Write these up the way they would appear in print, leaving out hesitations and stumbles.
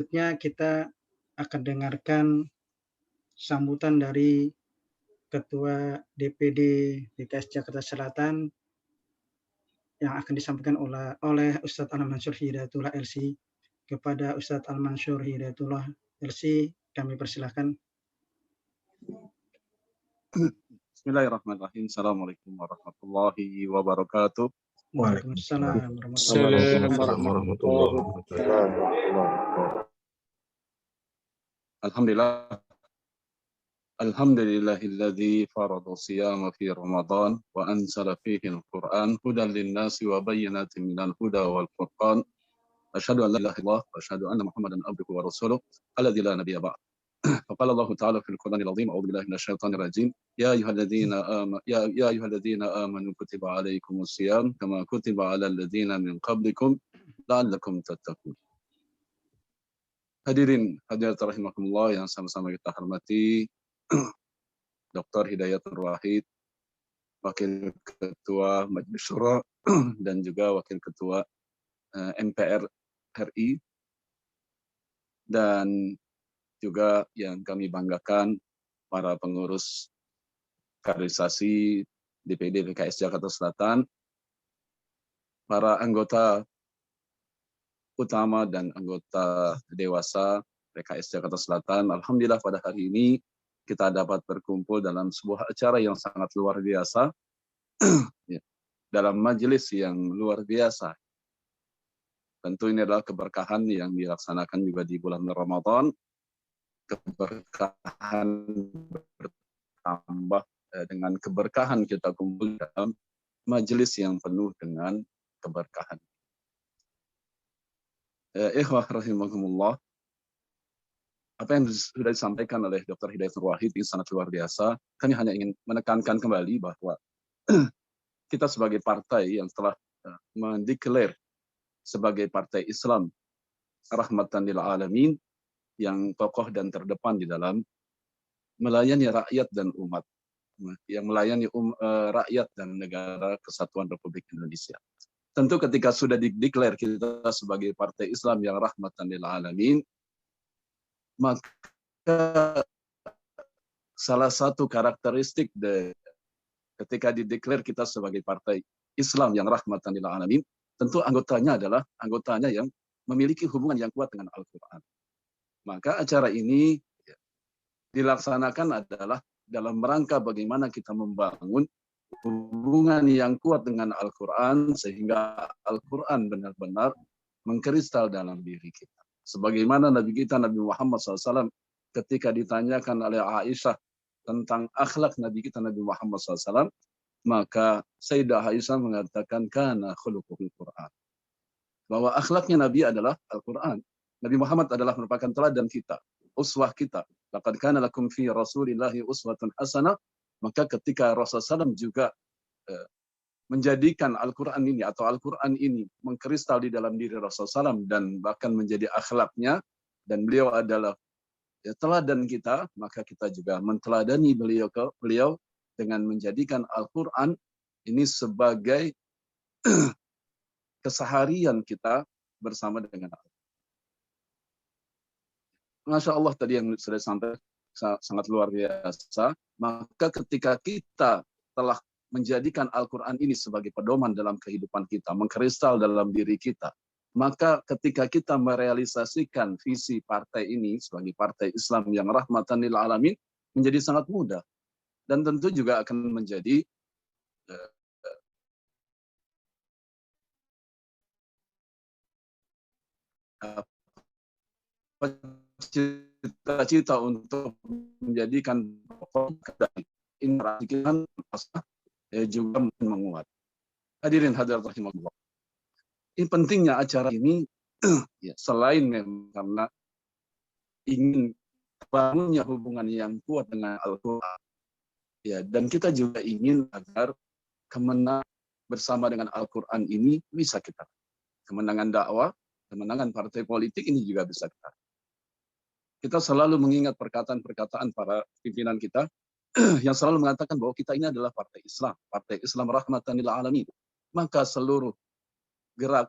Selanjutnya kita akan dengarkan sambutan dari Ketua DPD PKS Jakarta Selatan yang akan disampaikan oleh Ustadz Al-Mansur Hidayatullah LC. Kepada Ustadz Al-Mansur Hidayatullah LC, kami persilahkan. Bismillahirrahmanirrahim. Assalamualaikum warahmatullahi wabarakatuh. Waalaikumsalam warahmatullahi wabarakatuh. Alhamdulillah. Alhamdulillahilladzi farada siyama fi Ramadan wa anzala fihi al-Qur'an hudan lin-nasi wa bayyinatin minal huda wal furqan. Asyhadu an la ilaha illallah wa asyhadu anna Muhammadan abduhu wa rasuluh alladzi la nabiyya ba'd. فقال الله تعالى في القرآن العظيم أعوذ بالله من الشيطان الرجيم يا أيها الذين آمنوا كتب عليكم الصيام كما كتب على الذين من قبلكم لعلكم تتقون. Hadirin hadirat rahimakumullah yang sama-sama kita hormati, Dr. Hidayatul Wahid, Wakil Ketua Majelis Syura dan juga Wakil Ketua MPR RI, dan juga yang kami banggakan para pengurus kaderisasi DPD PKS Jakarta Selatan, para anggota utama dan anggota dewasa PKS Jakarta Selatan. Alhamdulillah pada hari ini kita dapat berkumpul dalam sebuah acara yang sangat luar biasa, dalam majelis yang luar biasa. Tentu ini adalah keberkahan yang dilaksanakan juga di bulan Ramadan. Keberkahan bertambah dengan keberkahan kita kumpul dalam majelis yang penuh dengan keberkahan. Ikhwah rahimakumullah, apa yang sudah disampaikan oleh Dr. Hidayatul Wahid ini sangat luar biasa. Kami hanya ingin menekankan kembali bahwa kita sebagai partai yang telah mendeklar sebagai partai Islam rahmatan lil alamin, yang kokoh dan terdepan di dalam melayani rakyat dan umat, yang melayani rakyat dan negara kesatuan Republik Indonesia. Tentu ketika sudah dideklar kita sebagai partai Islam yang rahmatan lil alamin, maka salah satu karakteristik ketika dideklar kita sebagai partai Islam yang rahmatan lil alamin, tentu anggotanya adalah anggotanya yang memiliki hubungan yang kuat dengan Al-Quran. Maka acara ini dilaksanakan adalah dalam rangka bagaimana kita membangun hubungan yang kuat dengan Al-Quran, sehingga Al-Quran benar-benar mengkristal dalam diri kita. Sebagaimana Nabi kita, Nabi Muhammad SAW, ketika ditanyakan oleh Aisyah tentang akhlak Nabi kita, Nabi Muhammad SAW, maka Sayyidah Aisyah mengatakan, kana khuluquhul Quran. Bahwa akhlaknya Nabi adalah Al-Quran. Nabi Muhammad adalah merupakan teladan kita, uswah kita. Laqad kana lakum fi Rasulillahi uswatun hasanah. Maka ketika Rasulullah SAW juga menjadikan Al-Quran ini atau Al-Quran ini mengkristal di dalam diri Rasulullah SAW dan bahkan menjadi akhlaknya, dan beliau adalah teladan kita, maka kita juga menteladani beliau dengan menjadikan Al-Quran ini sebagai keseharian kita bersama dengan Allah. Masya Allah, tadi yang sudah sampai sangat luar biasa. Maka ketika kita telah menjadikan Al-Quran ini sebagai pedoman dalam kehidupan kita, mengkristal dalam diri kita, maka ketika kita merealisasikan visi partai ini sebagai partai Islam yang rahmatan lil alamin, menjadi sangat mudah. Dan tentu juga akan menjadi cita-cita untuk menjadikan interaksi kita juga menguat. Hadirin hadirat rahimakumullah. Ini pentingnya acara ini ya, selain memang karena ingin bangunnya hubungan yang kuat dengan Al-Quran, ya, dan kita juga ingin agar kemenangan bersama dengan Al-Quran ini bisa kita, kemenangan dakwah, kemenangan partai politik ini juga bisa kita. Kita selalu mengingat perkataan-perkataan para pimpinan kita yang selalu mengatakan bahwa kita ini adalah partai Islam rahmatan lil alamin. Maka seluruh gerak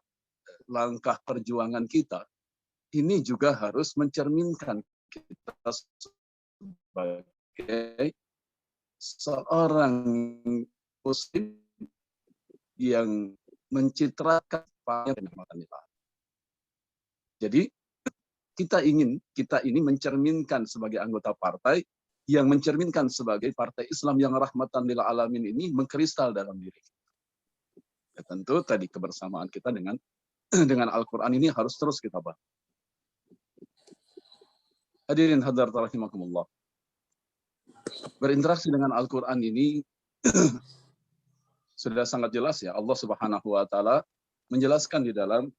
langkah perjuangan kita ini juga harus mencerminkan kita sebagai seorang muslim yang mencitrakan penghormatan nilai. Jadi kita ini mencerminkan sebagai anggota partai yang mencerminkan sebagai partai Islam yang rahmatan lil alamin ini mengkristal dalam diri kita. Ya, tentu tadi kebersamaan kita dengan Al-Quran ini harus terus kita bahas. Hadirin hadirat rahimakumullah. Berinteraksi dengan Al-Quran ini sudah sangat jelas ya, Allah Subhanahu wa taala menjelaskan di dalam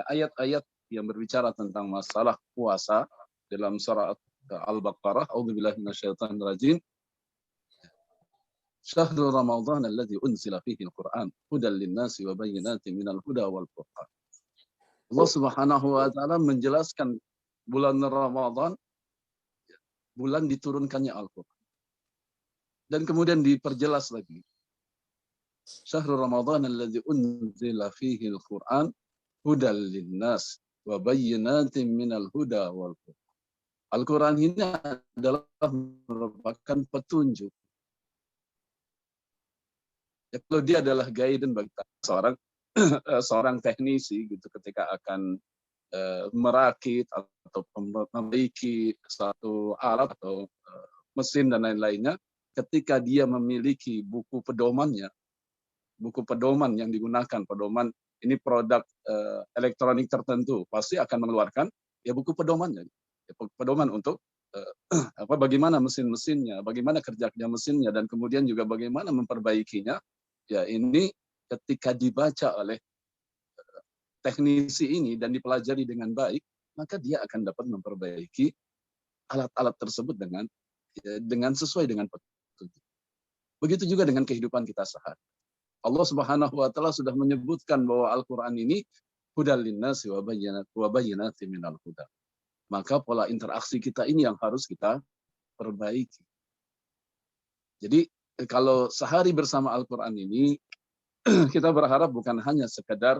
ayat-ayat yang berbicara tentang masalah puasa dalam surah Al-Baqarah. A'udzubillahi minasyaitonir rajim. Syahrul Ramadhan alladzi unzila fihi al-Qur'an hudan lin-nasi wa bayyinatin minal huda wal furqan. Allah Subhanahu wa taala menjelaskan bulan Ramadan, bulan diturunkannya Al-Qur'an. Dan kemudian diperjelas lagi. Syahrul Ramadhan alladzi unzila fihi al-Qur'an hudan lin-nas wa bayyinatin minal huda wal furqan. Al-Qur'an ini adalah merupakan petunjuk. Ya, kalau dia adalah guidance bagi seorang teknisi gitu ketika akan merakit atau memiliki satu alat atau mesin dan lain-lainnya, ketika dia memiliki buku pedoman yang digunakan, pedoman ini produk elektronik tertentu, pasti akan mengeluarkan ya buku pedomannya, ya, pedoman untuk bagaimana mesin-mesinnya, bagaimana kerja mesinnya, dan kemudian juga bagaimana memperbaikinya. Ya, ini ketika dibaca oleh teknisi ini dan dipelajari dengan baik, maka dia akan dapat memperbaiki alat-alat tersebut dengan sesuai dengan petunjuk. Begitu juga dengan kehidupan kita sehari. Allah Subhanahu wa taala sudah menyebutkan bahwa Al-Qur'an ini hudal linnasi wa bayyinatin minal huda. Maka pola interaksi kita ini yang harus kita perbaiki. Jadi kalau sehari bersama Al-Qur'an ini kita berharap bukan hanya sekedar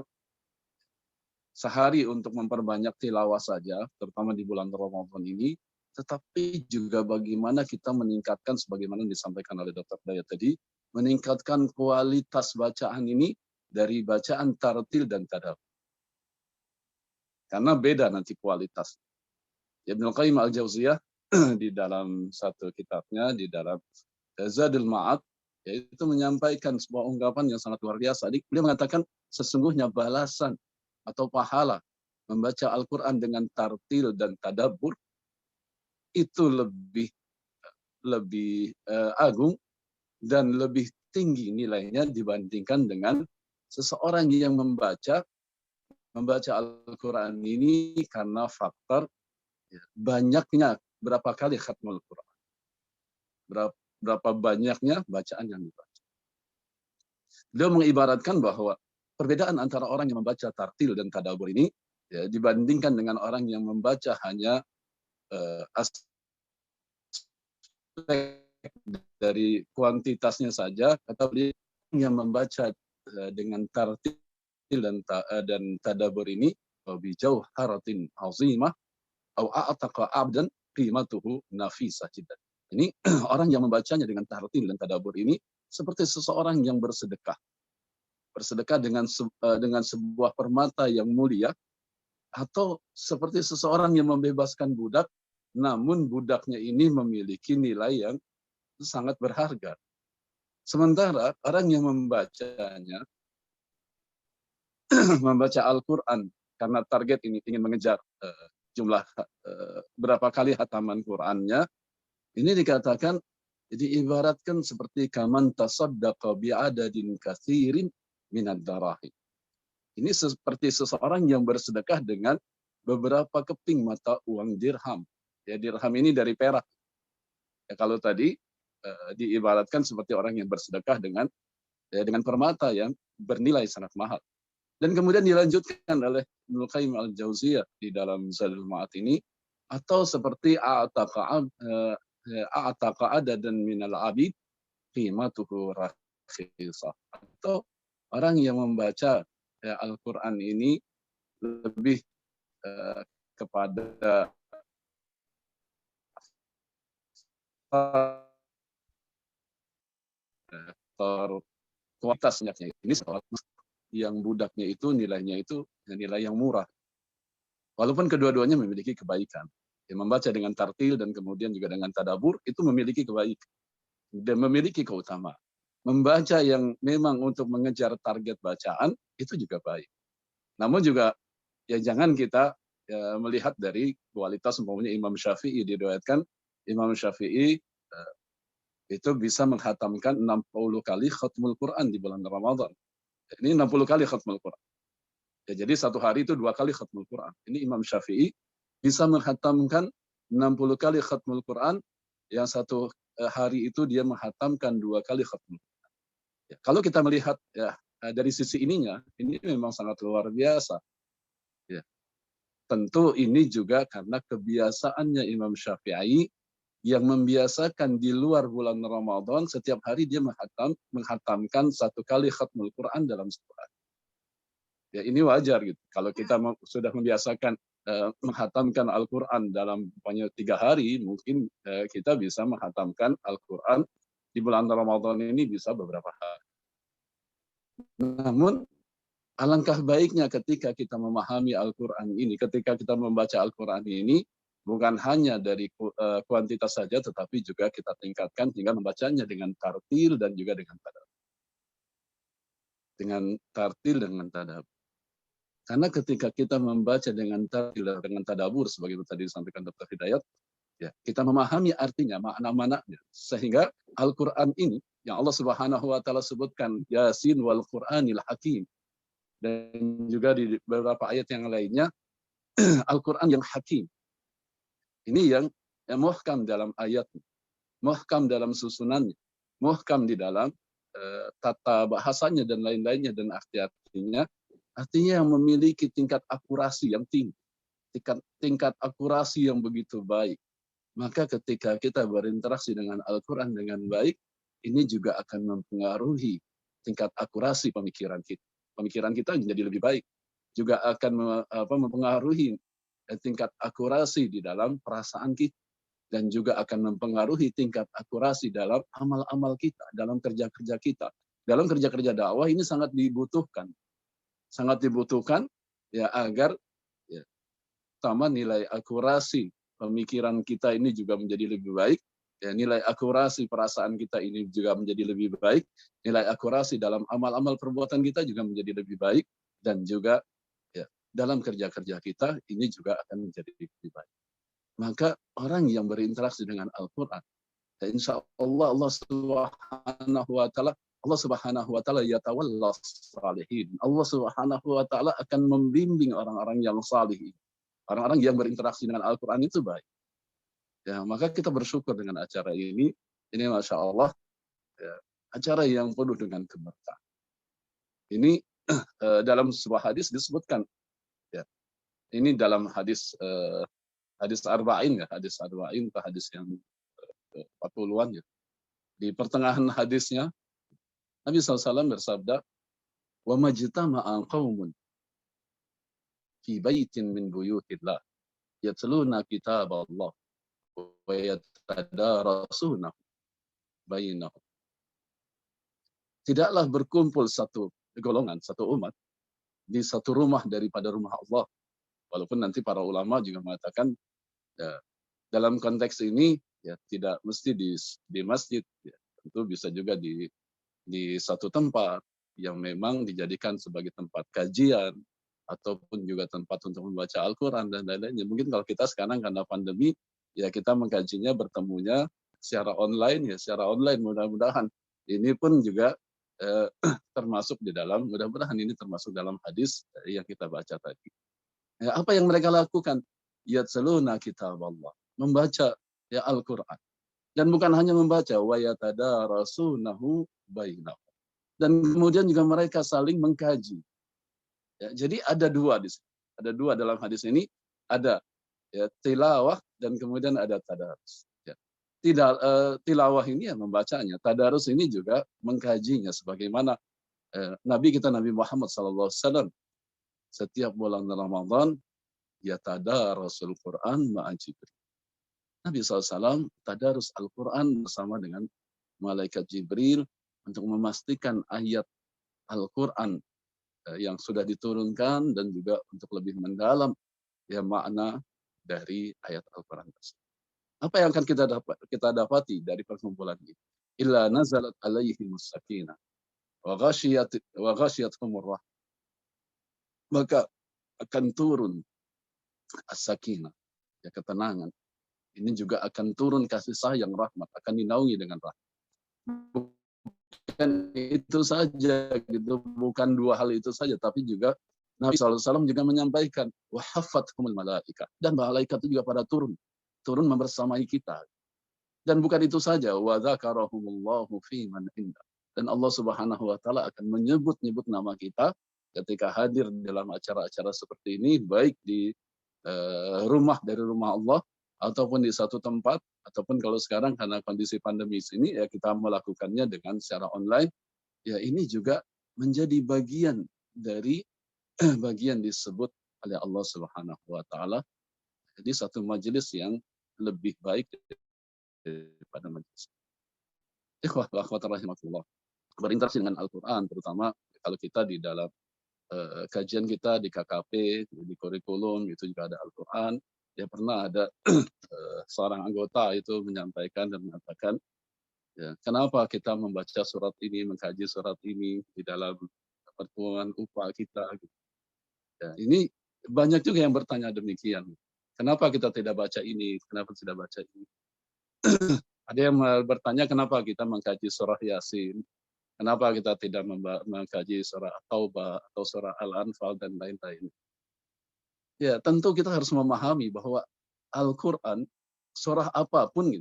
sehari untuk memperbanyak tilawah saja, terutama di bulan Ramadan ini, tetapi juga bagaimana kita meningkatkan, sebagaimana disampaikan oleh Dr. Dayat tadi, meningkatkan kualitas bacaan ini dari bacaan tartil dan tadabbur. Karena beda nanti kualitas. Ibnu Qayyim al-Jauziyah di dalam satu kitabnya, di dalam Zadul Ma'ad, yaitu menyampaikan sebuah ungkapan yang sangat luar biasa. Beliau mengatakan sesungguhnya balasan atau pahala membaca Al-Quran dengan tartil dan tadabbur itu lebih agung dan lebih tinggi nilainya dibandingkan dengan seseorang yang membaca Al-Quran ini karena faktor banyaknya berapa kali khatmul Quran, berapa banyaknya bacaan yang dibaca. Beliau mengibaratkan bahwa perbedaan antara orang yang membaca tartil dan tadabbur ini ya, dibandingkan dengan orang yang membaca hanya aspek dari kuantitasnya saja, kata beliau yang membaca dengan tartil dan tadabbur ini bijauh haratin azimah au a'taqa abdan qimatuhu nafisah jiddan. Ini orang yang membacanya dengan tartil dan tadabbur ini seperti seseorang yang bersedekah dengan sebuah permata yang mulia, atau seperti seseorang yang membebaskan budak, namun budaknya ini memiliki nilai yang sangat berharga. Sementara orang yang membacanya, membaca Al-Quran karena target ini ingin mengejar jumlah berapa kali hataman Qurannya, ini dikatakan diibaratkan seperti kaman tasaddaqa bi'adadin katsirin minad darahim. Ini seperti seseorang yang bersedekah dengan beberapa keping mata uang dirham. Ya, dirham ini dari perak. Ya, kalau tadi diibaratkan seperti orang yang bersedekah dengan permata yang bernilai sangat mahal. Dan kemudian dilanjutkan oleh Ibnu Qayyim al-Jauziyah di dalam Zadul Ma'ad ini, atau seperti a'taqa adadan minal abid qimatuhu rakhisah. Atau orang yang membaca Al-Quran ini lebih kepada kualitasnya. Ini soal yang budaknya itu nilainya itu nilai yang murah. Walaupun kedua-duanya memiliki kebaikan. Membaca dengan tartil dan kemudian juga dengan tadabur itu memiliki kebaikan dan memiliki keutamaan. Membaca yang memang untuk mengejar target bacaan itu juga baik. Namun juga ya jangan kita melihat dari kualitas umpamanya Imam Syafi'i, diriwayatkan Imam Syafi'i itu bisa menghatamkan 60 kali khatmul Quran di bulan Ramadan. Ini 60 kali khatmul Quran. Ya, jadi satu hari itu 2 kali khatmul Quran. Ini Imam Syafi'i bisa menghatamkan 60 kali khatmul Quran, yang satu hari itu dia menghatamkan 2 kali khatmul Quran. Ya, kalau kita melihat ya dari sisi ininya, ini memang sangat luar biasa. Ya. Tentu ini juga karena kebiasaannya Imam Syafi'i yang membiasakan di luar bulan Ramadan setiap hari dia menghatamkan 1 kali khatmul Quran dalam sebulan. Ya ini wajar gitu. Kalau kita sudah membiasakan menghatamkan Al-Quran dalam 3 hari, mungkin kita bisa menghatamkan Al-Quran di bulan Ramadan ini bisa beberapa hari. Namun alangkah baiknya ketika kita memahami Al-Quran ini, ketika kita membaca Al-Quran ini, bukan hanya dari kuantitas saja, tetapi juga kita tingkatkan hingga membacanya dengan tartil dan juga dengan tadabur. Dengan tartil dan dengan tadabur. Karena ketika kita membaca dengan tartil dan dengan tadabur, sebagaimana tadi disampaikan Dr. Hidayat, ya, kita memahami artinya, makna-maknanya. Sehingga Al-Quran ini, yang Allah Subhanahu wa Ta'ala sebutkan, Yasin wal Quranil Hakim. Dan juga di beberapa ayat yang lainnya, Al-Quran yang hakim. Ini yang muhkam dalam ayatnya, muhkam dalam susunannya, muhkam di dalam tata bahasanya dan lain-lainnya dan arti-artinya. Artinya yang memiliki tingkat akurasi yang tinggi, tingkat akurasi yang begitu baik. Maka ketika kita berinteraksi dengan Al-Quran dengan baik, ini juga akan mempengaruhi tingkat akurasi pemikiran kita. Pemikiran kita menjadi lebih baik. Juga akan mempengaruhi tingkat akurasi di dalam perasaan kita. Dan juga akan mempengaruhi tingkat akurasi dalam amal-amal kita, dalam kerja-kerja kita. Dalam kerja-kerja dakwah ini sangat dibutuhkan. Sangat dibutuhkan ya agar ya, sama nilai akurasi pemikiran kita ini juga menjadi lebih baik, ya, nilai akurasi perasaan kita ini juga menjadi lebih baik, nilai akurasi dalam amal-amal perbuatan kita juga menjadi lebih baik, dan juga ya, dalam kerja-kerja kita ini juga akan menjadi lebih baik. Maka orang yang berinteraksi dengan Al-Quran, ya insya Allah Allah Subhanahu wa Ta'ala yatawalla salihin. Allah Subhanahu wa Ta'ala akan membimbing orang-orang yang salih. Orang-orang yang berinteraksi dengan Al-Quran itu baik. Ya, maka kita bersyukur dengan acara ini. Ini Masya Allah, ya, acara yang penuh dengan keberkahan. Ini dalam sebuah hadis disebutkan. Ya, ini dalam hadis hadis arba'in ya, hadis arba'in atau hadis yang 40-an ya. Di pertengahan hadisnya Nabi SAW bersabda, "Wa majtama'a qaumun fi baitin min buyutillah yatluna kitaballah wa yatadarasunahu bainahum." Tidaklah berkumpul satu golongan, satu umat di satu rumah daripada rumah Allah. Walaupun nanti para ulama juga mengatakan ya, dalam konteks ini ya tidak mesti di masjid, ya, tentu bisa juga di satu tempat yang memang dijadikan sebagai tempat kajian ataupun juga tempat untuk membaca Al-Quran dan lain-lainnya. Mungkin kalau kita sekarang karena pandemi, ya kita mengkajinya bertemunya secara online, ya secara online mudah-mudahan. Ini pun juga termasuk di dalam, mudah-mudahan ini termasuk dalam hadis yang kita baca tadi. Ya, apa yang mereka lakukan? Yatsaluna kitaballah, membaca ya Al-Quran. Dan bukan hanya membaca, wa yatadarasunahu bainahum. Dan kemudian juga mereka saling mengkaji. Ya, jadi ada dua di sini. Ada dua dalam hadis ini, ada ya, tilawah dan kemudian ada tadarus. Ya. Tilawah ini ya membacanya, tadarus ini juga mengkajinya sebagaimana Nabi kita Nabi Muhammad SAW setiap bulan Ramadan yatadarasul Quran ma'a Jibril. Nabi SAW tadarus Al-Quran bersama dengan malaikat Jibril untuk memastikan ayat Al-Quran yang sudah diturunkan dan juga untuk lebih mendalam ya makna dari ayat Al-Quran tersebut. Apa yang akan kita dapati dari perkumpulan ini? Illa nazalat alaihimus sakinah wa ghashiyatuhumur rahmah. Maka akan turun as-sakinah, ya ketenangan. Ini juga akan turun kasih sayang rahmat, akan dinaungi dengan rahmat. Bukan itu saja, gitu. Bukan dua hal itu saja, tapi juga Nabi SAW juga menyampaikan wahaffathumul malaika, dan malaikat itu juga pada turun membersamai kita. Dan bukan itu saja, wa dzakarahumullahu fi man indah. Dan Allah Subhanahu wa taala akan menyebut-nyebut nama kita ketika hadir dalam acara-acara seperti ini, baik di dari rumah Allah ataupun di satu tempat, ataupun kalau sekarang karena kondisi pandemi ini ya kita melakukannya dengan secara online. Ya ini juga menjadi bagian dari bagian disebut oleh Allah Subhanahu wa taala. Jadi satu majelis yang lebih baik daripada majelis. Ikhwah wa akhwat rahimakumullah. Berinteraksi dengan Al-Qur'an, terutama kalau kita di dalam kajian kita di KKP, di kurikulum itu juga ada Al-Quran. Ya pernah ada seorang anggota itu menyampaikan dan mengatakan, ya, kenapa kita membaca surat ini, mengkaji surat ini di dalam pertemuan UPA kita. Gitu. Ya, ini banyak juga yang bertanya demikian. Kenapa kita tidak baca ini? Kenapa tidak baca ini? Ada yang bertanya kenapa kita mengkaji surah Yasin? Kenapa kita tidak mengkaji surah Taubah atau surah Al-Anfal dan lain-lain? Ya, tentu kita harus memahami bahwa Al-Quran, surah apapun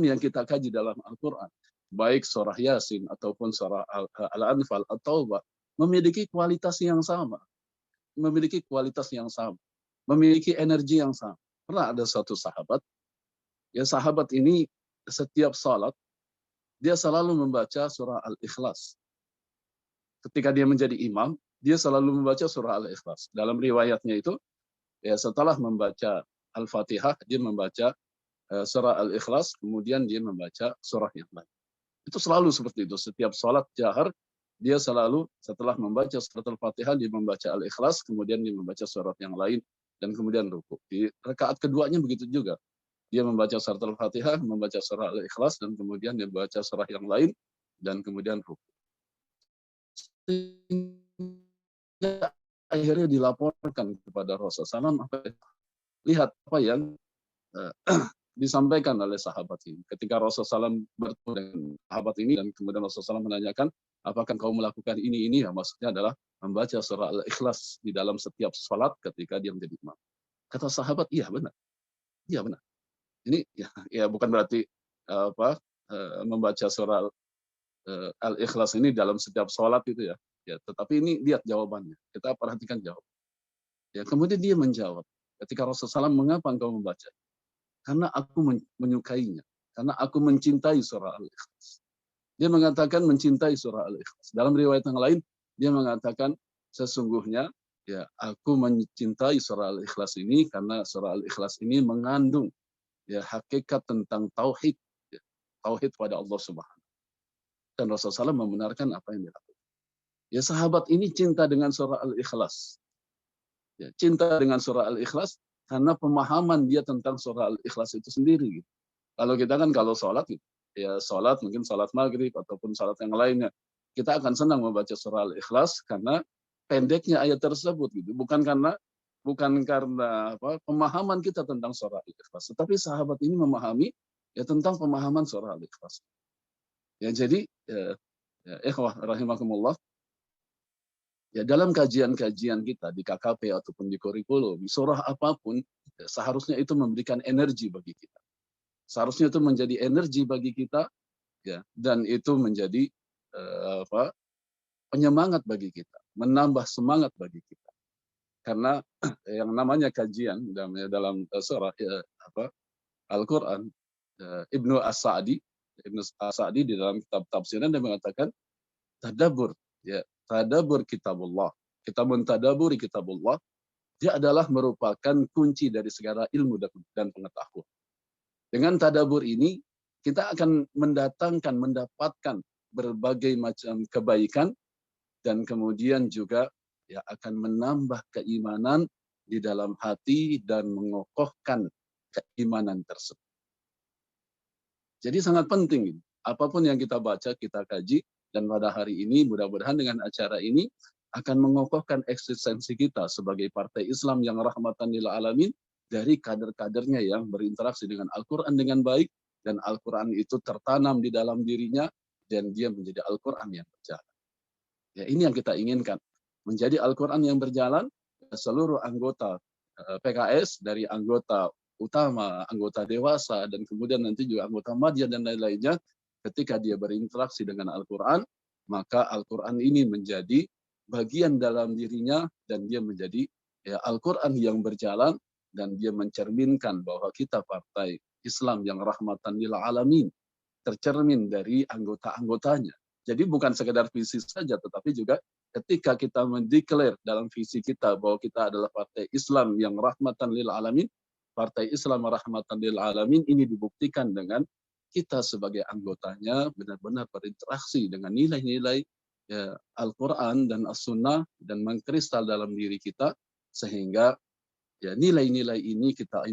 yang kita kaji dalam Al-Quran, baik surah Yasin ataupun surah Al-Anfal atau Taubah, memiliki kualitas yang sama, memiliki energi yang sama. Pernah ada suatu sahabat, ya sahabat ini setiap salat dia selalu membaca surah Al-Ikhlas. Ketika dia menjadi imam, dia selalu membaca surah Al-Ikhlas. Dalam riwayatnya itu, ya setelah membaca Al-Fatihah, dia membaca surah Al-Ikhlas, kemudian dia membaca surah yang lain. Itu selalu seperti itu. Setiap salat jahar, dia selalu setelah membaca surat Al-Fatihah, dia membaca Al-Ikhlas, kemudian dia membaca surat yang lain, dan kemudian rukuk. Di rakaat keduanya begitu juga. Dia membaca surat Al-Fatihah, membaca surah Al-Ikhlas, dan kemudian dia membaca surah yang lain, dan kemudian rukuk. Akhirnya dilaporkan kepada Rasulullah SAW, lihat apa yang disampaikan oleh sahabat ini. Ketika Rasulullah SAW bertemu dengan sahabat ini, dan kemudian Rasulullah SAW menanyakan, apakah kau melakukan ini? Ya, maksudnya adalah membaca surah Al-Ikhlas di dalam setiap salat ketika dia menjadi imam. Kata sahabat, iya benar. Iya benar. Ini ya bukan berarti membaca surah Al-Ikhlas ini dalam setiap sholat itu ya. Ya, tetapi ini lihat jawabannya. Kita perhatikan jawab. Ya, kemudian dia menjawab. Ketika Rasulullah SAW, mengapa engkau membaca? Karena aku menyukainya. Karena aku mencintai surah Al-Ikhlas. Dia mengatakan mencintai surah Al-Ikhlas. Dalam riwayat yang lain, dia mengatakan sesungguhnya ya aku mencintai surah Al-Ikhlas ini karena surah Al-Ikhlas ini mengandung ya hakikat tentang tauhid, ya, tauhid pada Allah Subhanahu. Dan Rasulullah SAW membenarkan apa yang dilakukan. Ya sahabat ini cinta dengan surah Al-Ikhlas. Ya, cinta dengan surah Al-Ikhlas karena pemahaman dia tentang surah Al-Ikhlas itu sendiri. Gitu. Kalau kita kan kalau sholat, ya sholat mungkin sholat maghrib ataupun sholat yang lainnya, kita akan senang membaca surah Al-Ikhlas karena pendeknya ayat tersebut. Gitu. Bukan karena pemahaman kita tentang surah Al-Ikhlas. Tetapi sahabat ini memahami ya tentang pemahaman surah Al-Ikhlas. Ya jadi ikhwah rahimakumullah. Ya dalam kajian-kajian kita di KKP ataupun di kurikulum, surah apapun ya, seharusnya itu memberikan energi bagi kita. Seharusnya itu menjadi energi bagi kita ya dan itu menjadi penyemangat bagi kita, menambah semangat bagi kita. Karena yang namanya kajian dalam surah Al-Quran, Ibnu As-Sa'di di dalam kitab tafsirnya dia mengatakan tadabbur, ya tadabbur kitabullah. Kita mentadaburi kitabullah Dia adalah merupakan kunci dari segala ilmu dan pengetahuan. Dengan tadabbur ini, kita akan mendapatkan berbagai macam kebaikan, dan kemudian juga ya akan menambah keimanan di dalam hati dan mengokohkan keimanan tersebut. Jadi sangat penting ini. Apapun yang kita baca, kita kaji, dan pada hari ini mudah-mudahan dengan acara ini akan mengokohkan eksistensi kita sebagai partai Islam yang rahmatan lil alamin dari kader-kadernya yang berinteraksi dengan Al-Quran dengan baik, dan Al-Quran itu tertanam di dalam dirinya dan dia menjadi Al-Quran yang berjalan. Ya, ini yang kita inginkan, menjadi Al-Quran yang berjalan. Seluruh anggota PKS, dari anggota utama, anggota dewasa, dan kemudian nanti juga anggota madya dan lain-lainnya, ketika dia berinteraksi dengan Al-Quran, maka Al-Quran ini menjadi bagian dalam dirinya dan dia menjadi ya, Al-Quran yang berjalan, dan dia mencerminkan bahwa kita partai Islam yang rahmatan lil alamin, tercermin dari anggota-anggotanya. Jadi bukan sekedar visi saja, tetapi juga ketika kita mendeklar dalam visi kita bahwa kita adalah partai Islam yang rahmatan lil alamin, partai Islam rahmatan lil alamin ini dibuktikan dengan kita sebagai anggotanya benar-benar berinteraksi dengan nilai-nilai ya, Al-Quran dan As-Sunnah, dan mengkristal dalam diri kita, sehingga ya nilai-nilai ini kita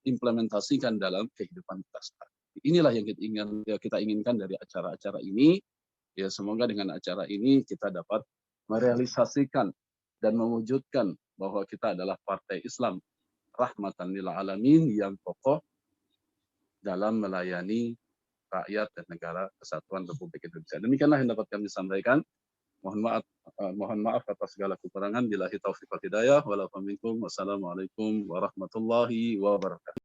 implementasikan dalam kehidupan kita sehari. Inilah yang kita inginkan dari acara-acara ini. Ya, semoga dengan acara ini kita dapat merealisasikan dan mewujudkan bahwa kita adalah partai Islam rahmatan lil alamin yang kokoh dalam melayani rakyat dan negara kesatuan Republik Indonesia. Demikianlah yang dapat kami sampaikan. Mohon maaf atas segala kekurangan. Billahi taufiq wal hidayah. Wassalamualaikum warahmatullahi wabarakatuh.